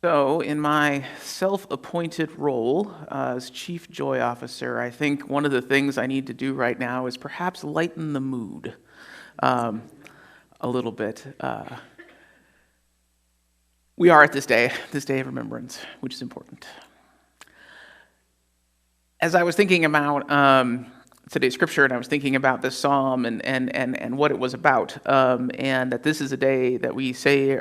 So, in my self-appointed role as Chief Joy Officer, I think one of the things I need to do right now is perhaps lighten the mood um, a little bit. We are at this day of remembrance, which is important. As I was thinking about today's scripture, and I was thinking about this psalm and what it was about, and that this is a day that we say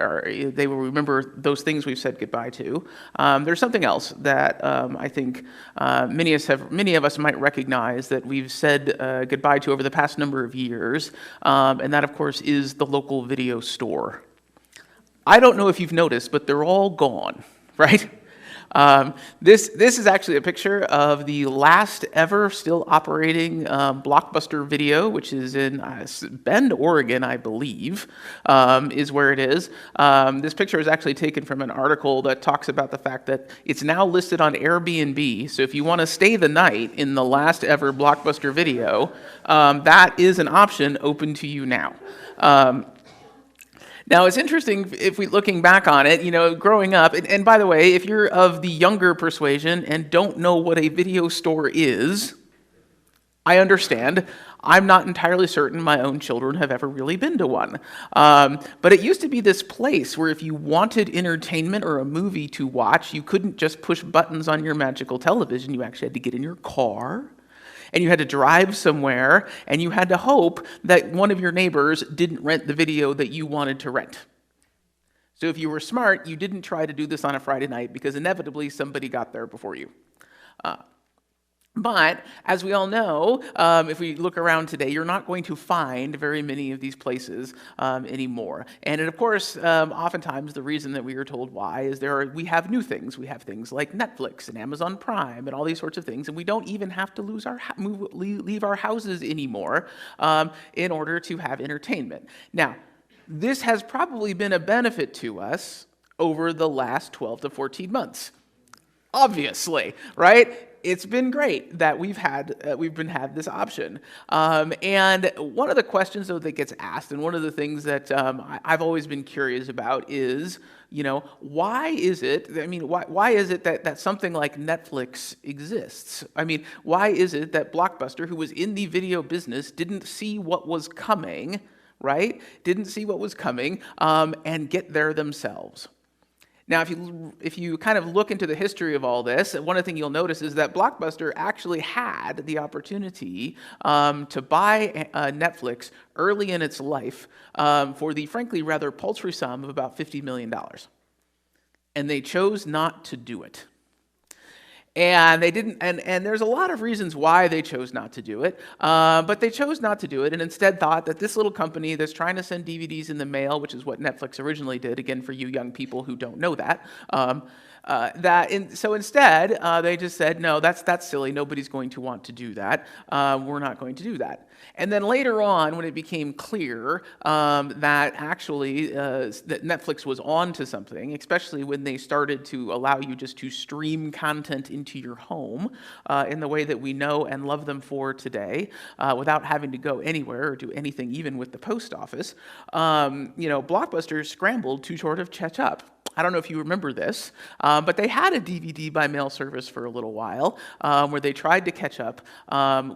they will remember those things we've said goodbye to. There's something else that I think many of us might recognize that we've said goodbye to over the past number of years, and that, of course, is the local video store. I don't know if you've noticed, but they're all gone, right? This is actually a picture of the last ever still operating Blockbuster video, which is in Bend, Oregon, I believe, is where it is. This picture is actually taken from an article that talks about the fact that it's now listed on Airbnb. So if you want to stay the night in the last ever Blockbuster video, that is an option open to you now. Now, it's interesting if we looking back on it, growing up, and by the way, if you're of the younger persuasion and don't know what a video store is, I understand. I'm not entirely certain my own children have ever really been to one. But it used to be this place where if you wanted entertainment or a movie to watch, you couldn't just push buttons on your magical television. You actually had to get in your car, and you had to drive somewhere, and you had to hope that one of your neighbors didn't rent the video that you wanted to rent. So if you were smart, you didn't try to do this on a Friday night because inevitably somebody got there before you. But as we all know, if we look around today, you're not going to find very many of these places anymore. And of course, oftentimes the reason that we are told why is we have new things. We have things like Netflix and Amazon Prime and all these sorts of things, and we don't even have to leave our houses anymore in order to have entertainment. Now, this has probably been a benefit to us over the last 12 to 14 months. Obviously, right? It's been great that we've had this option. And one of the questions though that gets asked, and one of the things that I've always been curious about is, why is it? Why is it that something like Netflix exists? Why is it that Blockbuster, who was in the video business, didn't see what was coming, right? Didn't see what was coming, and get there themselves. Now, if you kind of look into the history of all this, one of the things you'll notice is that Blockbuster actually had the opportunity to buy Netflix early in its life for the, frankly, rather paltry sum of about $50 million. And they chose not to do it. And they didn't, and there's a lot of reasons why they chose not to do it, but they chose not to do it and instead thought that this little company that's trying to send DVDs in the mail, which is what Netflix originally did, again, for you young people who don't know that, so instead, they just said, no, that's silly. Nobody's going to want to do that. We're not going to do that. And then later on, when it became clear that actually that Netflix was on to something, especially when they started to allow you just to stream content into your home in the way that we know and love them for today, without having to go anywhere or do anything, even with the post office, Blockbuster scrambled to sort of catch up. I don't know if you remember this, but they had a DVD by mail service for a little while where they tried to catch up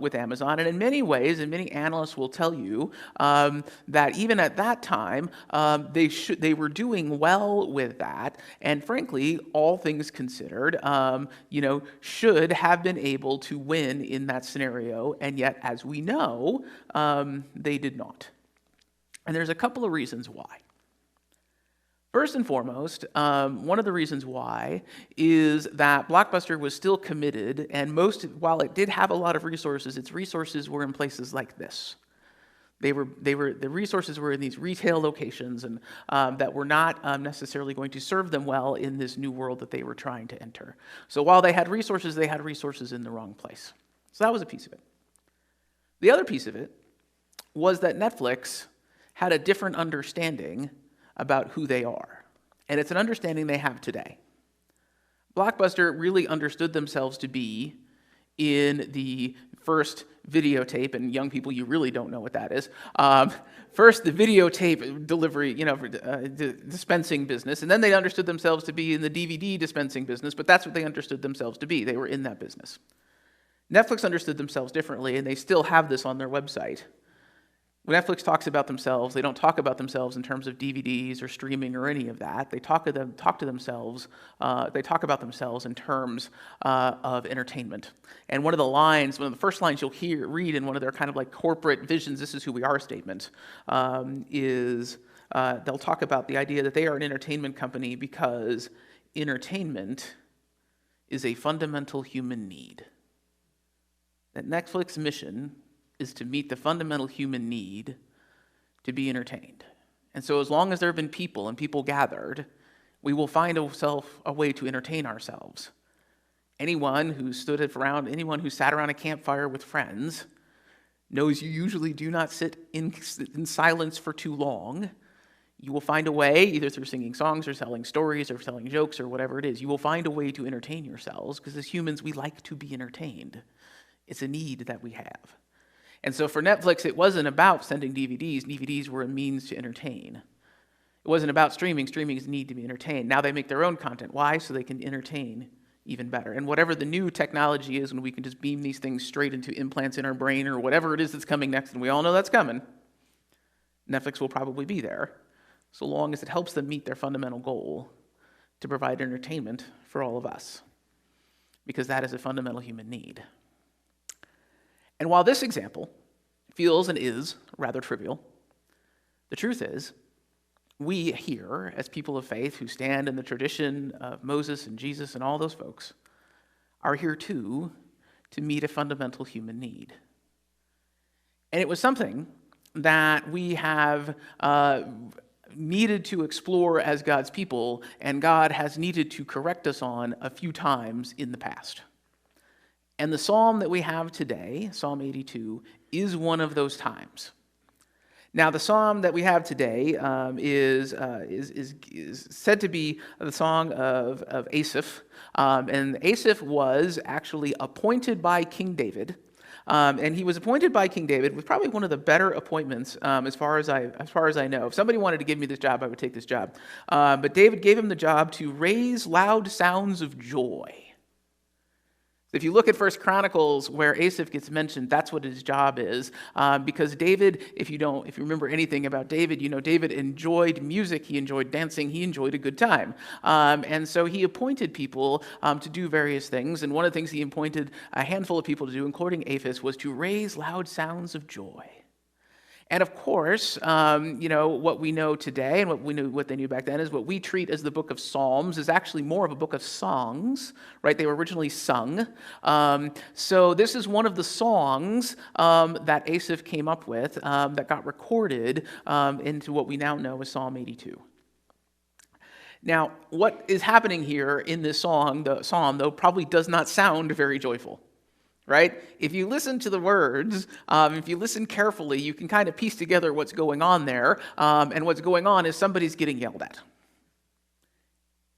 with Amazon. And in many ways, and many analysts will tell you that even at that time, they were doing well with that. And frankly, all things considered, should have been able to win in that scenario. And yet, as we know, they did not. And there's a couple of reasons why. First and foremost, one of the reasons why is that Blockbuster was still committed, and while it did have a lot of resources, its resources were in places like this. The resources were in these retail locations, and that were not necessarily going to serve them well in this new world that they were trying to enter. So while they had resources in the wrong place. So that was a piece of it. The other piece of it was that Netflix had a different understanding about who they are. And it's an understanding they have today. Blockbuster really understood themselves to be in the first videotape, and young people, you really don't know what that is. First, the videotape delivery, dispensing business, and then they understood themselves to be in the DVD dispensing business, but that's what they understood themselves to be. They were in that business. Netflix understood themselves differently, and they still have this on their website. When Netflix talks about themselves, they don't talk about themselves in terms of DVDs or streaming or any of that. They talk about themselves in terms of entertainment. And one of the first lines you'll read in one of their kind of like corporate visions, this is who we are statement, is they'll talk about the idea that they are an entertainment company because entertainment is a fundamental human need. That Netflix's mission is to meet the fundamental human need to be entertained. And so as long as there have been people and people gathered, we will find a way to entertain ourselves. Anyone who sat around a campfire with friends knows you usually do not sit in silence for too long. You will find a way, either through singing songs or telling stories or telling jokes or whatever it is, you will find a way to entertain yourselves, because as humans, we like to be entertained. It's a need that we have. And so for Netflix, it wasn't about sending DVDs. DVDs were a means to entertain. It wasn't about streaming. Streaming is a need to be entertained. Now they make their own content. Why? So they can entertain even better. And whatever the new technology is, when we can just beam these things straight into implants in our brain or whatever it is that's coming next, and we all know that's coming, Netflix will probably be there, so long as it helps them meet their fundamental goal to provide entertainment for all of us, because that is a fundamental human need. And while this example feels and is rather trivial, the truth is, we here, as people of faith who stand in the tradition of Moses and Jesus and all those folks, are here too to meet a fundamental human need. And it was something that we have needed to explore as God's people, and God has needed to correct us on a few times in the past. And the psalm that we have today, Psalm 82, is one of those times. Now, the psalm that we have today is said to be the song of Asaph. And Asaph was actually appointed by King David. And he was appointed by King David with probably one of the better appointments as far as I know. If somebody wanted to give me this job, I would take this job. But David gave him the job to raise loud sounds of joy. If you look at 1 Chronicles, where Asaph gets mentioned, that's what his job is. Because David, if you remember anything about David, you know David enjoyed music, he enjoyed dancing, he enjoyed a good time. And so he appointed people to do various things. And one of the things he appointed a handful of people to do, including Asaph, was to raise loud sounds of joy. And of course, what we know today and what they knew back then is what we treat as the book of Psalms is actually more of a book of songs, right? They were originally sung. So this is one of the songs that Asaph came up with that got recorded into what we now know as Psalm 82. Now, what is happening here in this song, the psalm, though, probably does not sound very joyful. Right? If you listen to the words, if you listen carefully, you can kind of piece together what's going on there. And what's going on is somebody's getting yelled at.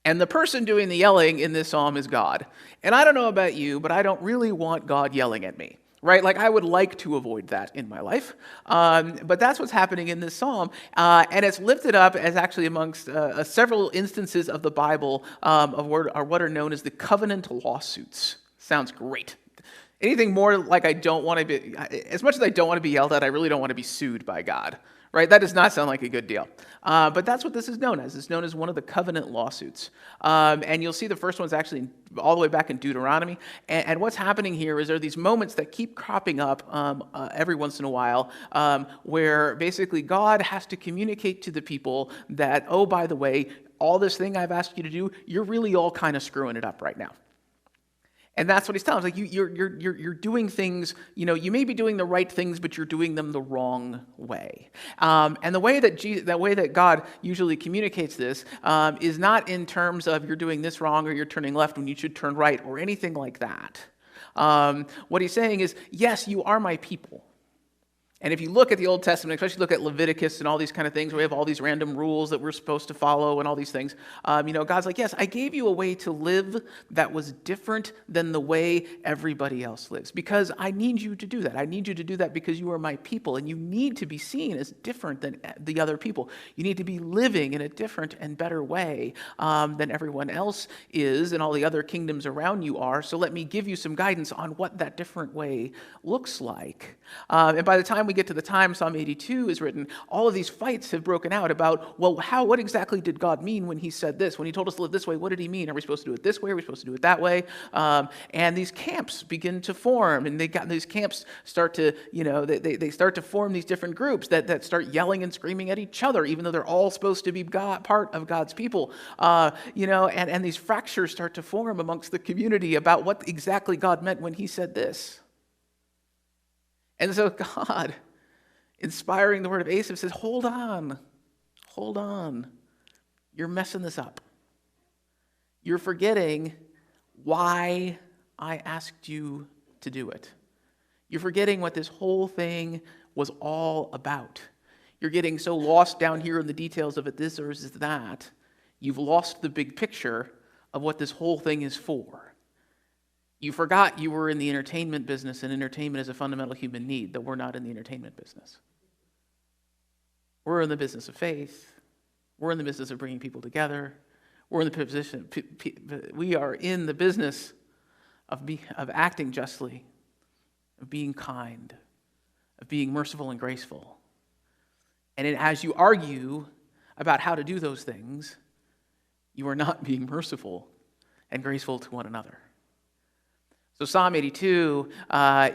And the person doing the yelling in this psalm is God. And I don't know about you, but I don't really want God yelling at me. Right? Like, I would like to avoid that in my life. But that's what's happening in this psalm. And it's lifted up as actually amongst several instances of the Bible of what are known as the covenant lawsuits. Sounds great. Anything more like as much as I don't want to be yelled at, I really don't want to be sued by God, right? That does not sound like a good deal. But that's what this is known as. It's known as one of the covenant lawsuits. And you'll see the first one's actually all the way back in Deuteronomy. And what's happening here is there are these moments that keep cropping up every once in a while where basically God has to communicate to the people that, oh, by the way, all this thing I've asked you to do, you're really all kind of screwing it up right now. And that's what he's telling us. Like, you're doing things, you may be doing the right things, but you're doing them the wrong way. And the way that God usually communicates this is not in terms of you're doing this wrong or you're turning left when you should turn right or anything like that. What he's saying is, yes, you are my people. And if you look at the Old Testament, especially look at Leviticus and all these kind of things, where we have all these random rules that we're supposed to follow and all these things, God's like, yes, I gave you a way to live that was different than the way everybody else lives, because I need you to do that. I need you to do that because you are my people, and you need to be seen as different than the other people. You need to be living in a different and better way than everyone else is and all the other kingdoms around you are. So let me give you some guidance on what that different way looks like. And by the time we get to the time Psalm 82 is written, all of these fights have broken out about, well, what exactly did God mean when he said this? When he told us to live this way, what did he mean? Are we supposed to do it this way? Are we supposed to do it that way? And these camps begin to form, and these camps start to, they start to form these different groups that start yelling and screaming at each other, even though they're all supposed to be part of God's people. And these fractures start to form amongst the community about what exactly God meant when he said this. And so God, inspiring the word of Asaph, says, hold on. You're messing this up. You're forgetting why I asked you to do it. You're forgetting what this whole thing was all about. You're getting so lost down here in the details of it, this or is that, you've lost the big picture of what this whole thing is for. You forgot you were in the entertainment business, and entertainment is a fundamental human need, though we're not in the entertainment business. We're in the business of faith. We're in the business of bringing people together. We are in the business of acting justly, of being kind, of being merciful and graceful. And as you argue about how to do those things, you are not being merciful and graceful to one another. So Psalm 82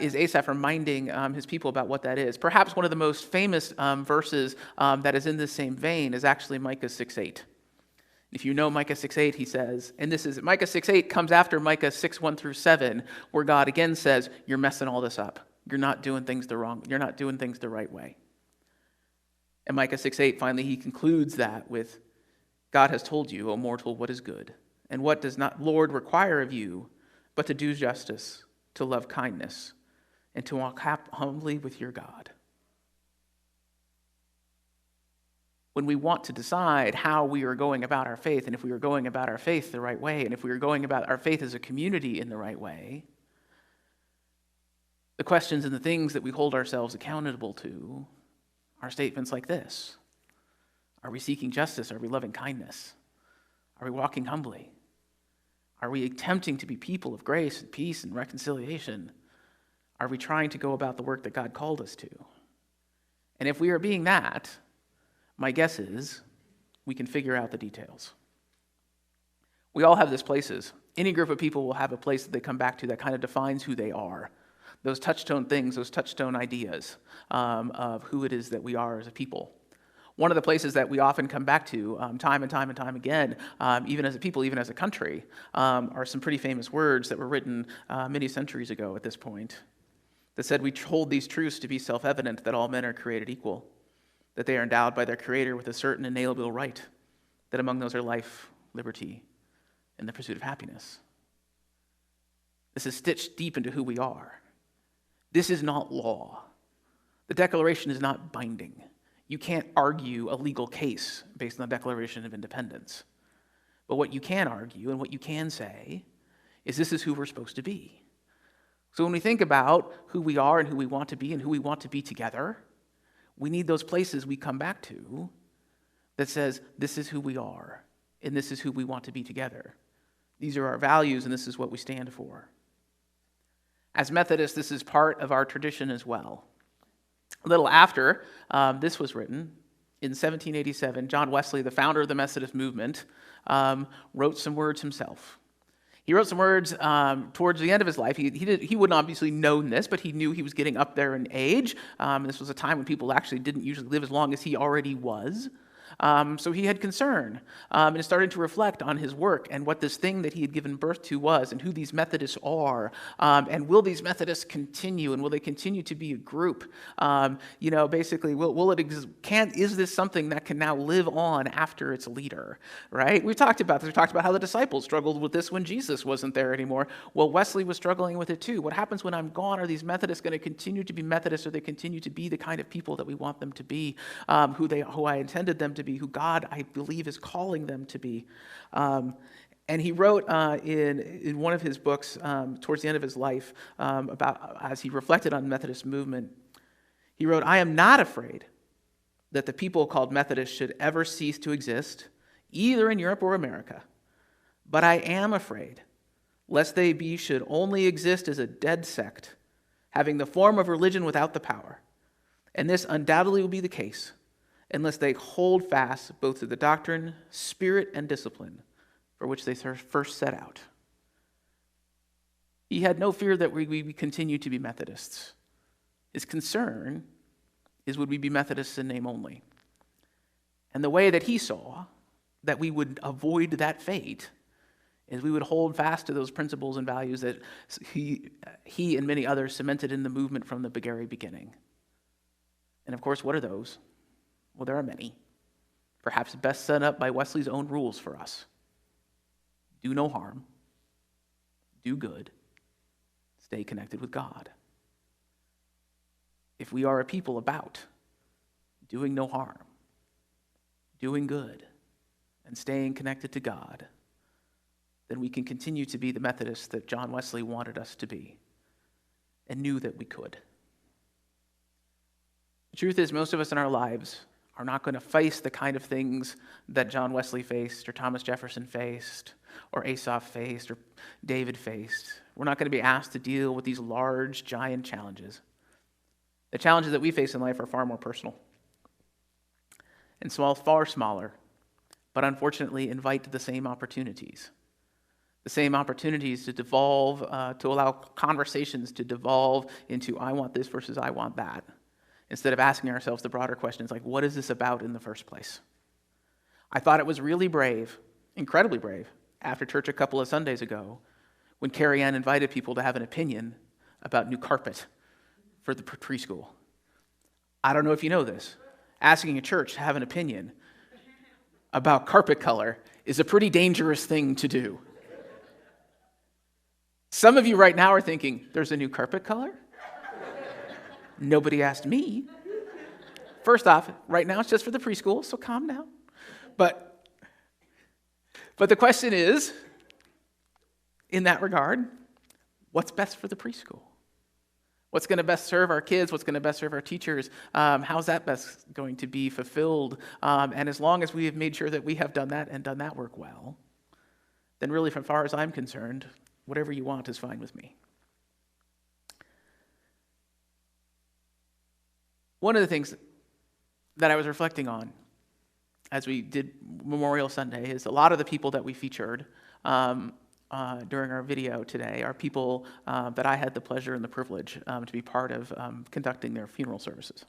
is Asaph reminding his people about what that is. Perhaps one of the most famous verses that is in this same vein is actually Micah 6:8. If you know Micah 6:8, he says, and this is, Micah 6:8 comes after Micah 6:1-7, where God again says, you're messing all this up. You're not doing things the right way. And Micah 6:8, finally, he concludes that with, God has told you, O mortal, what is good, and what does not Lord require of you, but to do justice, to love kindness, and to walk humbly with your God. When we want to decide how we are going about our faith, and if we are going about our faith the right way, and if we are going about our faith as a community in the right way, the questions and the things that we hold ourselves accountable to are statements like this. Are we seeking justice? Are we loving kindness? Are we walking humbly? Are we attempting to be people of grace and peace and reconciliation? Are we trying to go about the work that God called us to? And if we are being that, my guess is we can figure out the details. We all have these places. Any group of people will have a place that they come back to that kind of defines who they are. Those touchstone things, those touchstone ideas of who it is that we are as a people. One of the places that we often come back to time and time again, even as a people, even as a country, are some pretty famous words that were written many centuries ago at this point that said, we hold these truths to be self-evident, that all men are created equal, that they are endowed by their Creator with a certain inalienable right, that among those are life, liberty, and the pursuit of happiness. This is stitched deep into who we are. This is not law. The Declaration is not binding. You can't argue a legal case based on the Declaration of Independence. But what you can argue and what you can say is this is who we're supposed to be. So when we think about who we are and who we want to be and who we want to be together, we need those places we come back to that says this is who we are and this is who we want to be together. These are our values and this is what we stand for. As Methodists, this is part of our tradition as well. A little after this was written, in 1787, John Wesley, the founder of the Methodist movement, wrote some words himself. He wrote some words towards the end of his life. He wouldn't obviously known this, but he knew he was getting up there in age. This was a time when people actually didn't usually live as long as he already was. So he had concern and started to reflect on his work and what this thing that he had given birth to was and who these Methodists are. And will these Methodists continue, and will they continue to be a group? Basically, is this something that can now live on after its leader, right? We talked about this. We talked about how the disciples struggled with this when Jesus wasn't there anymore. Well, Wesley was struggling with it too. What happens when I'm gone? Are these Methodists going to continue to be Methodists, or they continue to be the kind of people that we want them to be, who I intended them to be, who God, I believe, is calling them to be? And he wrote in one of his books towards the end of his life about, as he reflected on the Methodist movement, he wrote, "I am not afraid that the people called Methodists should ever cease to exist, either in Europe or America. But I am afraid lest they should only exist as a dead sect, having the form of religion without the power. And this undoubtedly will be the case unless they hold fast both to the doctrine, spirit, and discipline for which they first set out." He had no fear that we continue to be Methodists. His concern is, would we be Methodists in name only? And the way that he saw that we would avoid that fate is we would hold fast to those principles and values that he and many others cemented in the movement from the very beginning. And of course, what are those? Well, there are many. Perhaps best set up by Wesley's own rules for us. Do no harm. Do good. Stay connected with God. If we are a people about doing no harm, doing good, and staying connected to God, then we can continue to be the Methodists that John Wesley wanted us to be and knew that we could. The truth is, most of us in our lives are not going to face the kind of things that John Wesley faced, or Thomas Jefferson faced, or Asaph faced, or David faced. We're not going to be asked to deal with these large, giant challenges. The challenges that we face in life are far more personal and far smaller, but unfortunately invite the same opportunities. The same opportunities to devolve, to allow conversations to devolve into I want this versus I want that, instead of asking ourselves the broader questions like, what is this about in the first place? I thought it was really brave, incredibly brave, after church a couple of Sundays ago, when Carrie Ann invited people to have an opinion about new carpet for the preschool. I don't know if you know this. Asking a church to have an opinion about carpet color is a pretty dangerous thing to do. Some of you right now are thinking, there's a new carpet color? Nobody asked me. First off, right now it's just for the preschool, so calm down. But the question is, in that regard, what's best for the preschool? What's going to best serve our kids? What's going to best serve our teachers? How's that best going to be fulfilled? And as long as we have made sure that we have done that and done that work well, then really, from far as I'm concerned, whatever you want is fine with me. One of the things that I was reflecting on as we did Memorial Sunday is a lot of the people that we featured during our video today are people that I had the pleasure and the privilege to be part of conducting their funeral services.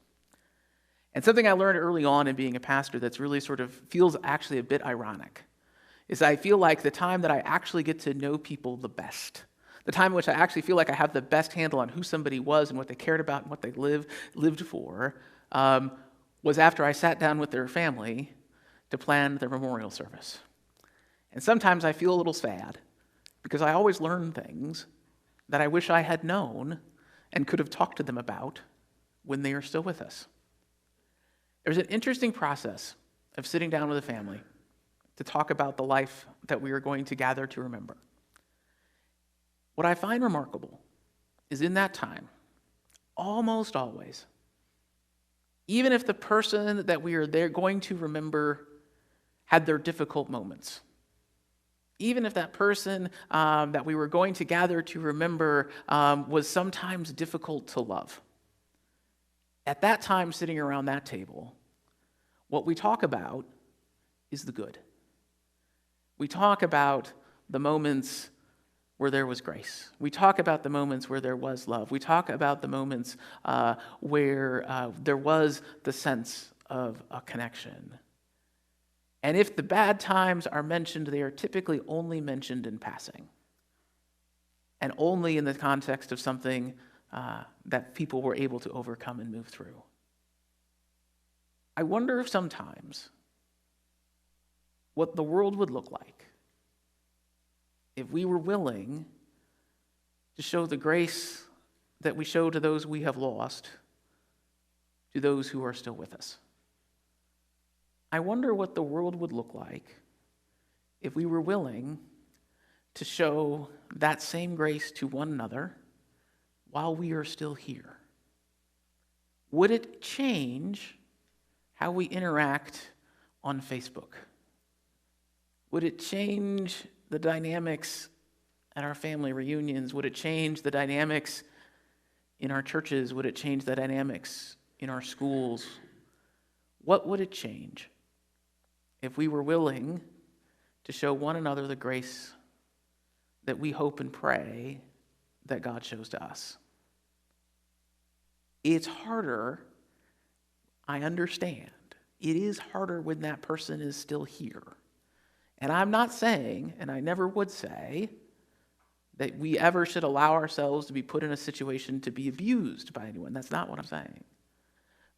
And something I learned early on in being a pastor that's really sort of feels actually a bit ironic is I feel like the time that I actually get to know people the best, the time in which I actually feel like I have the best handle on who somebody was and what they cared about and what they lived for, was after I sat down with their family to plan their memorial service. And sometimes I feel a little sad because I always learn things that I wish I had known and could have talked to them about when they are still with us. There's an interesting process of sitting down with a family to talk about the life that we are going to gather to remember. What I find remarkable is in that time, almost always, even if the person that we are there going to remember had their difficult moments, even if that person that we were going to gather to remember was sometimes difficult to love, at that time sitting around that table, what we talk about is the good. We talk about the moments where there was grace. We talk about the moments where there was love. We talk about the moments where there was the sense of a connection. And if the bad times are mentioned, they are typically only mentioned in passing, and only in the context of something that people were able to overcome and move through. I wonder if sometimes what the world would look like if we were willing to show the grace that we show to those we have lost, to those who are still with us. I wonder what the world would look like if we were willing to show that same grace to one another while we are still here. Would it change how we interact on Facebook? Would it change the dynamics at our family reunions? Would it change the dynamics in our churches? Would it change the dynamics in our schools? What would it change if we were willing to show one another the grace that we hope and pray that God shows to us? It's harder, I understand. It is harder when that person is still here. And I'm not saying, and I never would say, that we ever should allow ourselves to be put in a situation to be abused by anyone. That's not what I'm saying.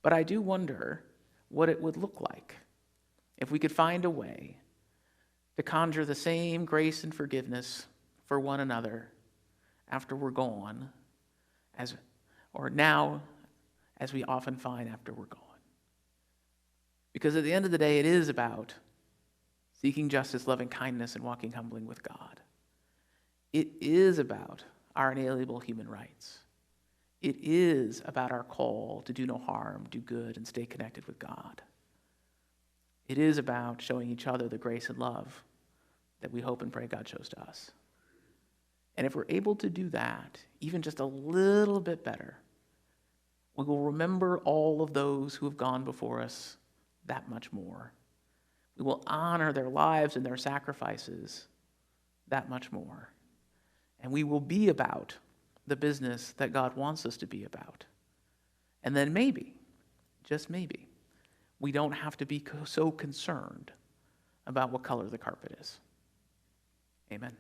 But I do wonder what it would look like if we could find a way to conjure the same grace and forgiveness for one another after we're gone, or now as we often find after we're gone. Because at the end of the day, it is about seeking justice, loving kindness, and walking humbly with God. It is about our inalienable human rights. It is about our call to do no harm, do good, and stay connected with God. It is about showing each other the grace and love that we hope and pray God shows to us. And if we're able to do that, even just a little bit better, we will remember all of those who have gone before us that much more. We will honor their lives and their sacrifices that much more. And we will be about the business that God wants us to be about. And then maybe, just maybe, we don't have to be so concerned about what color the carpet is. Amen.